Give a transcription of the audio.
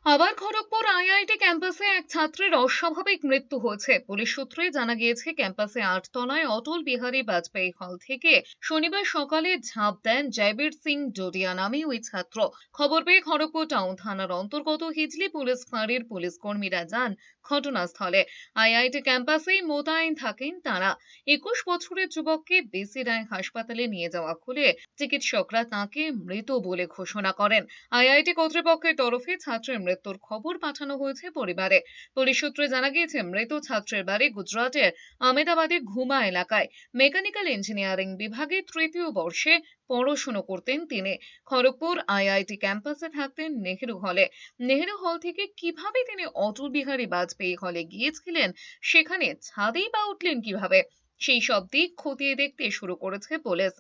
আবার খড়গপুর আইআইটি ক্যাম্পাসে এক ছাত্রের অস্বাভাবিক মৃত্যু হয়েছে। পুলিশ সূত্রে জানা গিয়েছে, ক্যাম্পাসে 8 তলায় অটল বিহারী বাজপেয়ী হল থেকে শনিবার সকালে ঝাঁপ দেন জয়বীর সিং ডোডিয়া নামে ওই ছাত্র। খবর পেয়ে খড়গপুর টাউন থানার অন্তর্গত হিজলি পুলিশ ফাঁড়ির পুলিশ কর্মীরা যান ঘটনাস্থলে। আইআইটি ক্যাম্পাসেই মোতায়েন থাকেন তারা। 21 বছরের যুবককে বেসি রায় হাসপাতালে নিয়ে যাওয়া হলে চিকিৎসকরা তাঁকে মৃত বলে ঘোষণা করেন। আইআইটি কর্তৃপক্ষের তরফে ছাত্রের মৃত্যুর খবর পাঠানো হয়েছে পরিবারে। পুলিশ সূত্রে জানা গিয়েছে, মৃত ছাত্রের বাড়ি গুজরাটের আহমেদাবাদের ঘুমা এলাকায়। মেকানিক্যাল ইঞ্জিনিয়ারিং বিভাগে 3য় বর্ষে পড়াশোনা করতেন তিনি। খড়গপুর আইআইটি ক্যাম্পাসে থাকতেন নেহেরু হলে। নেহেরু হল থেকে কিভাবে তিনি অটল বিহারী বাজপেয়ী হলে গিয়েছিলেন, সেখানে ছাদেই বা উঠলেন কিভাবে, সেই সব দিক খতিয়ে দেখতে শুরু করেছে পুলিশ।